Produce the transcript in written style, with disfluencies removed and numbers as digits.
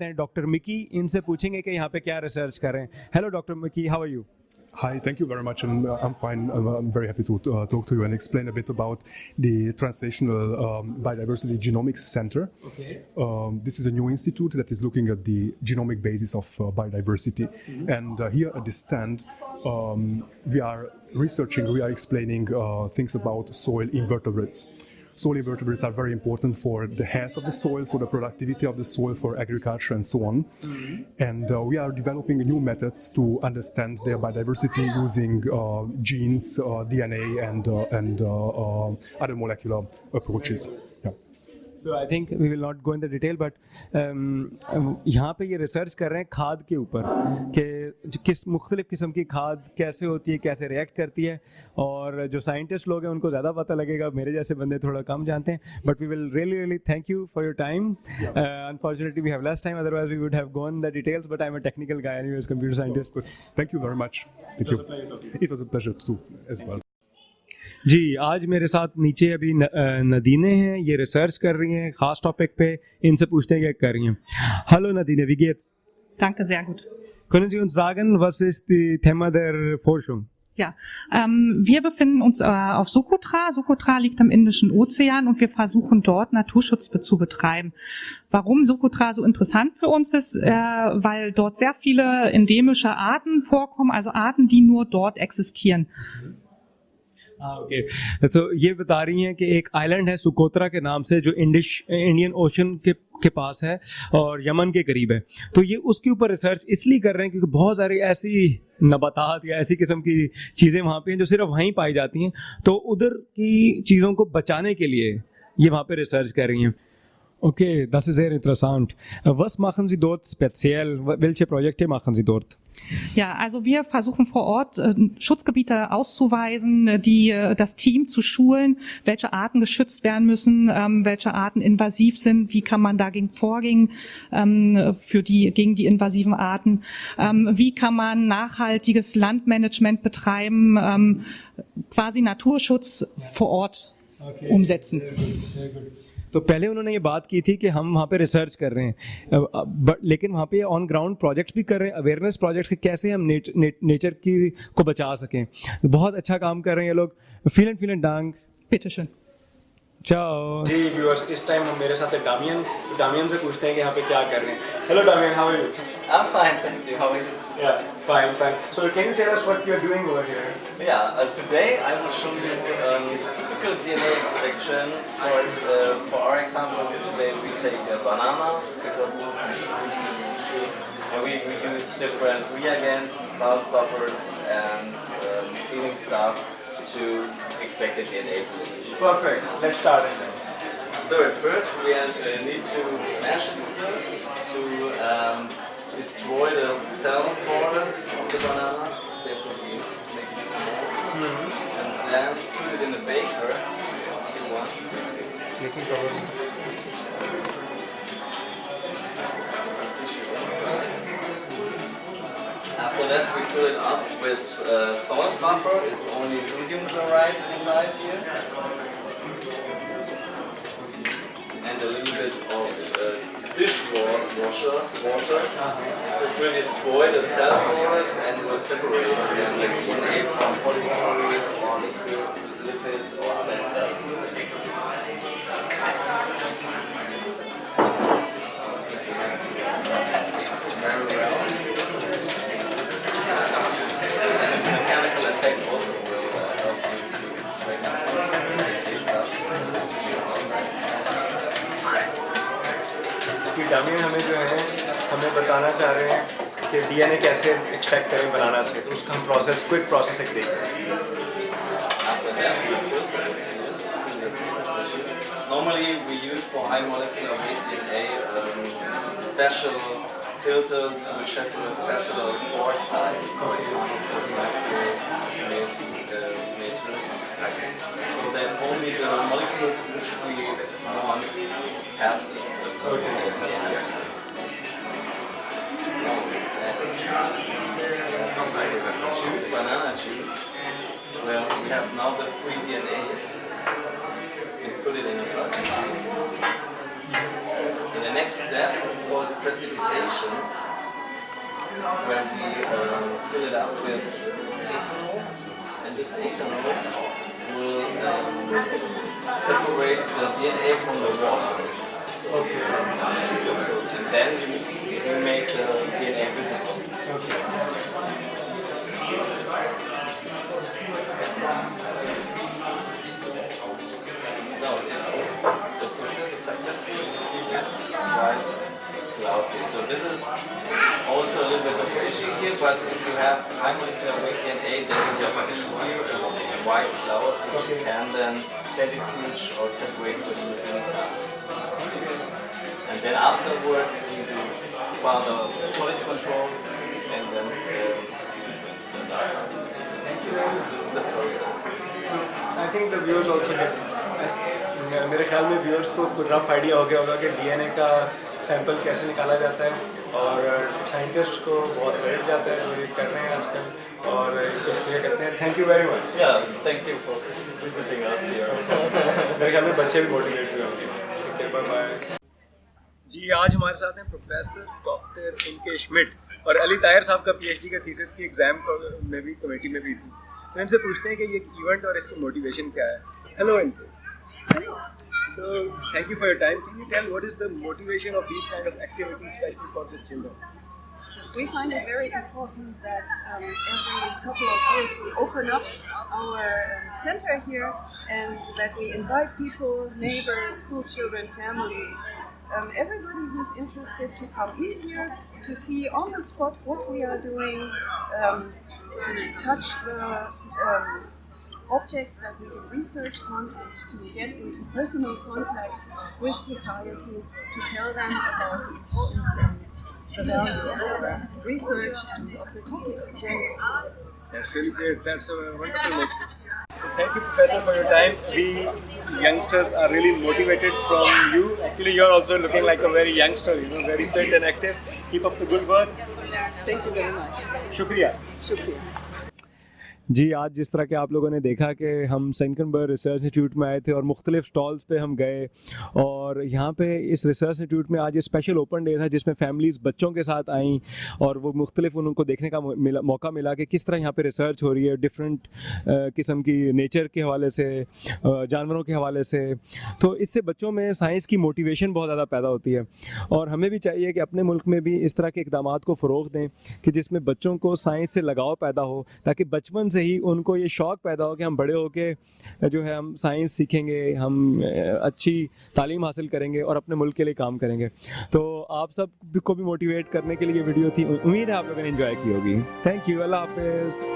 साथ हैं doctor Mickey, इनसे पूछेंगे कि यहाँ पे क्या रिसर्च कर रहे हैं। Hello doctor Mickey, how are you? Hi, thank you very much. I'm fine. I'm very happy to talk to you and explain a bit about the Translational Biodiversity Genomics Center. Okay. This is a new institute that is looking at the genomic basis of biodiversity. And here at this stand, we are researching, we are explaining things about soil invertebrates. Soil invertebrates are very important for the health of the soil, for the productivity of the soil, for agriculture and so on. And we are developing new methods to understand their biodiversity using genes, DNA and other molecular approaches. Yeah. So I think we will not go in the detail, but यहाँ पे ये research कर रहे हैं खाद के ऊपर कि किस मुख्तलिफ किस्म की खाद कैसे होती है, कैसे रिएक्ट करती है, और जो साइंटिस्ट लोग हैं उनको ज़्यादा पता लगेगा, मेरे जैसे बंदे थोड़ा कम जानते हैं. But we will really thank you for your time. Unfortunately we have less time, otherwise we would have gone the details, but I'm a technical guy anyways, computer scientist. Thank you very much. Thank you. It was a pleasure too as well. जी, आज मेरे साथ नीचे अभी नदीने हैं, ये research कर रही हैं ख़ास टॉपिक पे. इनसे पूछते हैं क्या कर रही हैं. Hallo Nadine, wie geht's? Danke, sehr gut. Können Sie uns sagen, was ist die Thema der Forschung? Ja, wir befinden uns auf Socotra. Socotra liegt am Indischen Ozean und wir versuchen dort Naturschutz zu betreiben. Warum Socotra so interessant für uns ist, weil dort sehr viele endemische Arten vorkommen, also Arten, die nur dort existieren. Okay, तो ये बता रही हैं कि एक island है सुकोत्रा के नाम से जो इंडियन ओशन के पास है और यमन के करीब है. तो ये उसके ऊपर रिसर्च इसलिए कर रहे हैं क्योंकि बहुत सारी ऐसी नबातात या ऐसी किस्म की चीज़ें वहाँ पे हैं जो सिर्फ वहीं पाई जाती हैं. तो उधर की चीज़ों को बचाने के लिए ये वहाँ पे रिसर्च कर रही हैं. Okay, das ist sehr interessant. Was machen Sie dort speziell? Welche Projekte machen Sie dort? Ja, also wir versuchen vor Ort Schutzgebiete auszuweisen, das Team zu schulen, welche Arten geschützt werden müssen, welche Arten invasiv sind, wie kann man dagegen vorgehen gegen die invasiven Arten, wie kann man nachhaltiges Landmanagement betreiben, quasi Naturschutz vor Ort umsetzen. तो पहले उन्होंने ये बात की थी कि हम वहाँ पे रिसर्च कर रहे हैं, लेकिन वहाँ पे ऑन ग्राउंड प्रोजेक्ट्स भी कर रहे हैं, अवेयरनेस प्रोजेक्ट्स के कैसे हम नेचर को बचा सकें. बहुत अच्छा काम कर रहे हैं ये लोग. vielen Dank. Bitteschön. Ciao. जी व्यूअर्स, इस टाइम हम मेरे साथ डामियन से पूछते हैं कि यहाँ पे क्या कर रहे हैं. Hello Damian, how are you? I'm fine, thank you. How are you? Yeah, fine. So can you tell us what you're doing over here? Yeah, today I will show you typical DNA extraction. For our example, today we take a banana, and we use different reagents, salt buffers, and cleaning stuff to extract the DNA from the tissue. Perfect. Let's start it then. So at first we need to smash it to destroy the cell borders of the banana. Definitely make it small. And then put it in the baker if you want. After that we fill it up with salt buffer. It's only sodium chloride inside here. And a little bit of dishwasher water. This will destroy the cell borders and will separate the DNA from polymerase or lipids or other stuff. Very well. And the mechanical effect also will help you to extract this stuff. डामियन हमें बताना चाह रहे हैं कि DNA कैसे extract करें बनाना से, तो उसका हम क्विक प्रोसेस एक देखते हैं. Normally we use for high molecular weight DNA special filters which have a special pore size, for example, meters. So that only the molecules which we want have choose banana juice. Well, we have now the free DNA. We put it in a flask. In the next step is called precipitation, when we fill it up with ethanol, and this ethanol will separate the DNA from the water. Okay. And then you make the DNA visible. Okay. So the process is successful. You see this white cloudy. So this is also a little bit of fishing here, but if you have high molecular weight DNA, then you just see here a white cloud which you can then centrifuge or separate with and then afterwards we do further quality controls and then sequence the data. The process. I think the viewers also get मेरे ख्याल में viewers को कुछ rough idea हो गया होगा कि DNA का सैंपल कैसे निकाला जाता है और साइंटिस्ट को बहुत क्रेडिट जाता है जो ये कर रहे हैं आजकल और इसको ये करते हैं thank you very much thank you for visiting us here मेरे ख्याल में बच्चे भी मोटिवेट हुए होंगे ओके बाय बाय जी आज हमारे साथ हैं प्रोफेसर डॉक्टर इनके श्मिट और अली ताहिर साहब का पीएचडी का थीसिस की एग्जाम में भी कमेटी में भी थी तो इनसे पूछते हैं कि ये इवेंट और इसकी मोटिवेशन क्या है हेलो इनके So thank you for your time. Can you tell what is the motivation of these kind of activities, especially for the children? Yes, we find it very important that every couple of years we open up our center here and that we invite people, neighbors, school children, families, everybody who's interested to come in here to see on the spot what we are doing, to touch the objects that we do research on and to get into personal contact with society to tell them about the importance and the value of our research and of the topic agenda. That's really great. That's a wonderful motivation. Thank you, Professor, for your time. We youngsters are really motivated from you. Actually, you're also looking like a very youngster, very fit and active. Keep up the good work. Thank you very much. Shukriya. Shukriya. जी आज जिस तरह के आप लोगों ने देखा कि हम सेंकनबर्ग रिसर्च इंस्टीट्यूट में आए थे और मुख्तलिफ स्टॉल्स पे हम गए और यहाँ पे इस रिसर्च इंस्टीट्यूट में आज ये स्पेशल ओपन डे था जिसमें फैमिलीज़ बच्चों के साथ आईं और वो मुख्तलिफ उनको देखने का मौका मिला कि किस तरह यहाँ पे रिसर्च हो रही है डिफरेंट किस्म की नेचर के हवाले से जानवरों के हवाले से तो इससे बच्चों में साइंस की मोटिवेशन बहुत ज़्यादा पैदा होती है और हमें भी चाहिए कि अपने मुल्क में भी इस तरह के इक़दाम को फ़रोग़ दें कि जिसमें बच्चों को साइंस से लगाव पैदा हो ताकि बचपन से ही उनको ये शौक़ पैदा हो कि हम बड़े होके जो है हम साइंस सीखेंगे हम अच्छी तालीम हासिल करेंगे और अपने मुल्क के लिए काम करेंगे तो आप सब को भी मोटिवेट करने के लिए ये वीडियो थी उम्मीद है आप लोगों ने एंजॉय की होगी थैंक यू अल्लाह हाफ़िज़